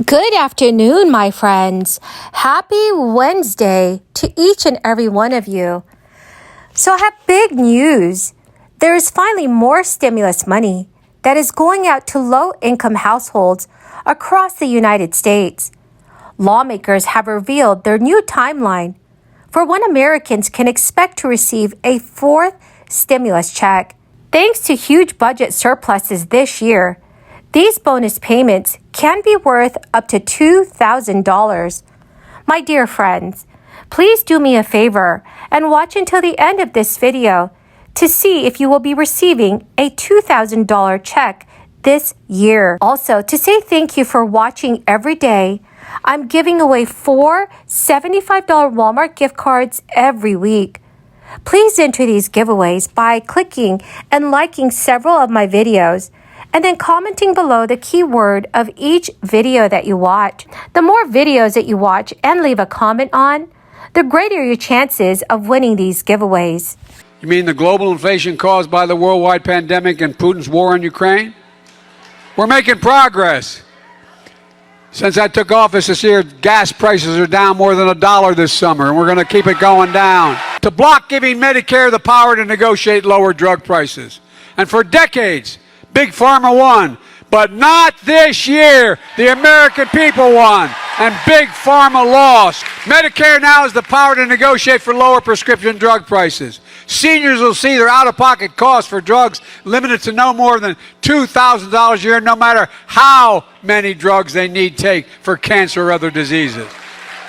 Good afternoon, my friends. Happy Wednesday to each and every one of you. So I have big news. There is finally more stimulus money that is going out to low-income households across the United States. Lawmakers have revealed their new timeline for when Americans can expect to receive a fourth stimulus check. Thanks to huge budget surpluses this year, these bonus payments can be worth up to $2,000. My dear friends, please do me a favor and watch until the end of this video to see if you will be receiving a $2,000 check this year. Also, to say thank you for watching every day, I'm giving away 4 $75 Walmart gift cards every week. Please enter these giveaways by clicking and liking several of my videos, and then commenting below the keyword of each video that you watch. The more videos that you watch and leave a comment on, the greater your chances of winning these giveaways. You mean the global inflation caused by the worldwide pandemic and Putin's war in Ukraine? We're making progress. Since I took office this year, gas prices are down more than $1 this summer, and we're going to keep it going down. To block giving Medicare the power to negotiate lower drug prices. And for decades, Big Pharma won, but not this year. The American people won, and Big Pharma lost. Medicare now has the power to negotiate for lower prescription drug prices. Seniors will see their out-of-pocket costs for drugs limited to no more than $2,000 a year, no matter how many drugs they need take for cancer or other diseases.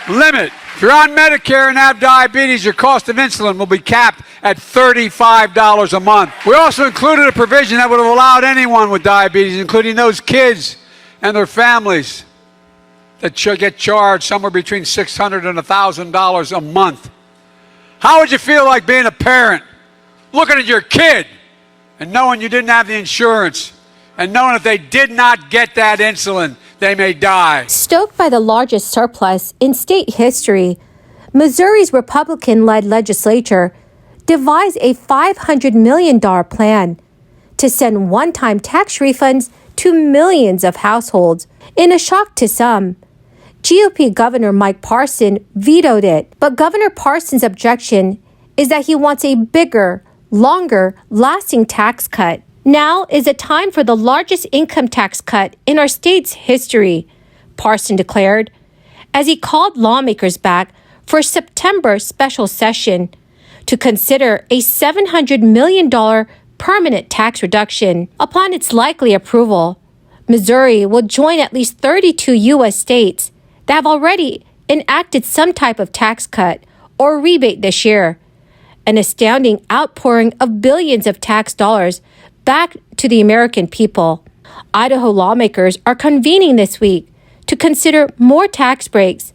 Limit. If you're on Medicare and have diabetes, your cost of insulin will be capped at $35 a month. We also included a provision that would have allowed anyone with diabetes, including those kids and their families, that should get charged somewhere between $600 and $1,000 a month. How would you feel like being a parent, looking at your kid and knowing you didn't have the insurance, and knowing if they did not get that insulin, they may die? Stoked by the largest surplus in state history, Missouri's Republican-led legislature devised a $500 million plan to send one-time tax refunds to millions of households. In a shock to some, GOP Governor Mike Parson vetoed it, but Governor Parson's objection is that he wants a bigger, longer, lasting tax cut. Now is a time for the largest income tax cut in our state's history, Parson declared, as he called lawmakers back for a September special session to consider a $700 million permanent tax reduction. Upon its likely approval, Missouri will join at least 32 U.S. states that have already enacted some type of tax cut or rebate this year, an astounding outpouring of billions of tax dollars back to the American people. Idaho lawmakers are convening this week to consider more tax breaks,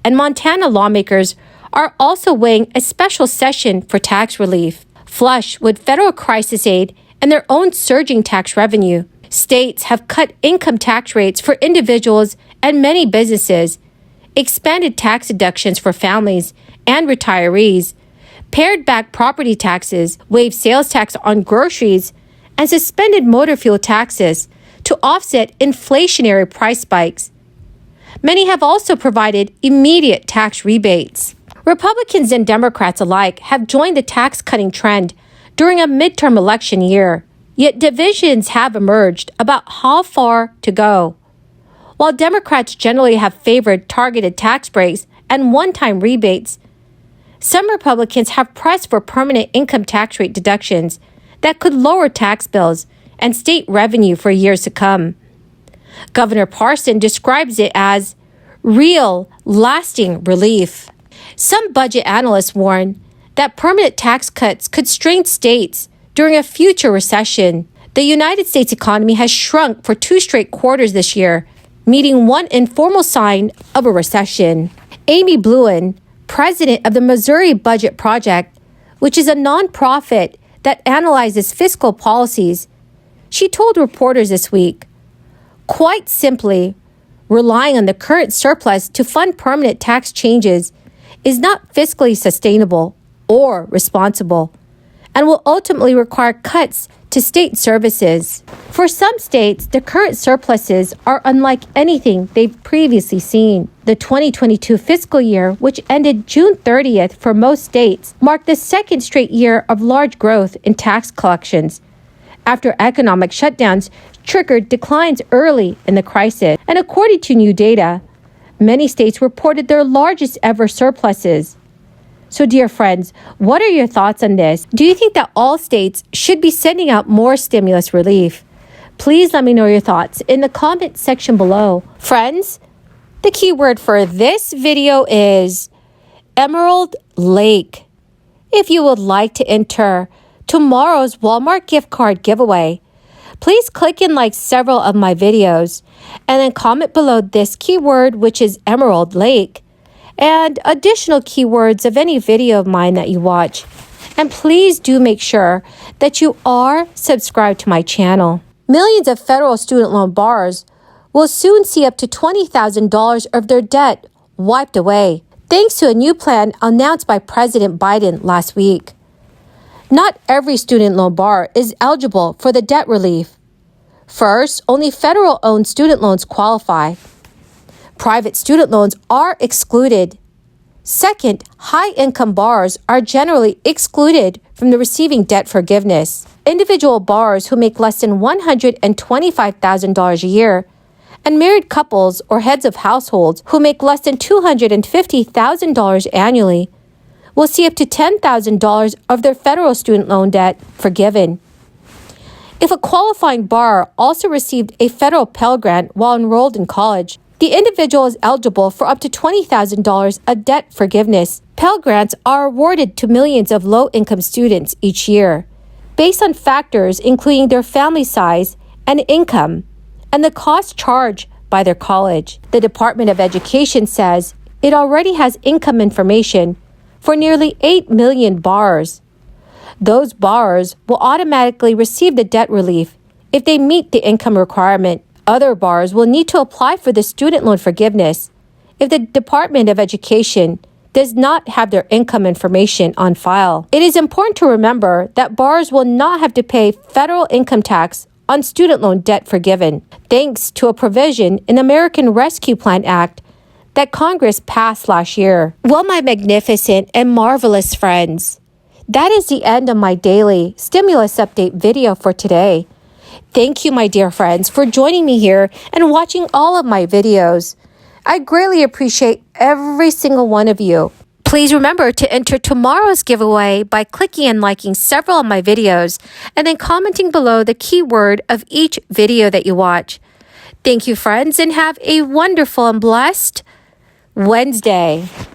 and Montana lawmakers are also weighing a special session for tax relief. Flush with federal crisis aid and their own surging tax revenue, states have cut income tax rates for individuals and many businesses, expanded tax deductions for families and retirees, pared back property taxes, waived sales tax on groceries, and suspended motor fuel taxes to offset inflationary price spikes. Many have also provided immediate tax rebates. Republicans and Democrats alike have joined the tax-cutting trend during a midterm election year, yet divisions have emerged about how far to go. While Democrats generally have favored targeted tax breaks and one-time rebates, some Republicans have pressed for permanent income tax rate deductions that could lower tax bills and state revenue for years to come. Governor Parson describes it as real, lasting relief. Some budget analysts warn that permanent tax cuts could strain states during a future recession. The United States economy has shrunk for 2 straight quarters this year, meeting one informal sign of a recession. Amy Bluen, president of the Missouri Budget Project, which is a nonprofit that analyzes fiscal policies, she told reporters this week, quite simply, relying on the current surplus to fund permanent tax changes is not fiscally sustainable or responsible, and will ultimately require cuts to state services. For some states, the current surpluses are unlike anything they've previously seen. The 2022 fiscal year, which ended June 30th for most states, marked the second straight year of large growth in tax collections, after economic shutdowns triggered declines early in the crisis. And according to new data, many states reported their largest ever surpluses. So, dear friends, what are your thoughts on this? Do you think that all states should be sending out more stimulus relief? Please let me know your thoughts in the comment section below. Friends, the keyword for this video is Emerald Lake. If you would like to enter tomorrow's Walmart gift card giveaway, please click and like several of my videos and then comment below this keyword, which is Emerald Lake, and additional keywords of any video of mine that you watch. And please do make sure that you are subscribed to my channel. Millions of federal student loan borrowers will soon see up to $20,000 of their debt wiped away, thanks to a new plan announced by President Biden last week. Not every student loan borrower is eligible for the debt relief. First, only federal-owned student loans qualify. Private student loans are excluded. Second, high-income borrowers are generally excluded from the receiving debt forgiveness. Individual borrowers who make less than $125,000 a year, and married couples or heads of households who make less than $250,000 annually will see up to $10,000 of their federal student loan debt forgiven. If a qualifying borrower also received a federal Pell Grant while enrolled in college, the individual is eligible for up to $20,000 of debt forgiveness. Pell Grants are awarded to millions of low-income students each year, based on factors including their family size and income, and the cost charged by their college. The Department of Education says it already has income information for nearly 8 million borrowers. Those borrowers will automatically receive the debt relief if they meet the income requirement. Other borrowers will need to apply for the student loan forgiveness if the Department of Education does not have their income information on file. It is important to remember that borrowers will not have to pay federal income tax on student loan debt forgiven, thanks to a provision in the American Rescue Plan Act that Congress passed last year. Well, my magnificent and marvelous friends, that is the end of my daily stimulus update video for today. Thank you, my dear friends, for joining me here and watching all of my videos. I greatly appreciate every single one of you. Please remember to enter tomorrow's giveaway by clicking and liking several of my videos and then commenting below the keyword of each video that you watch. Thank you, friends, and have a wonderful and blessed Wednesday.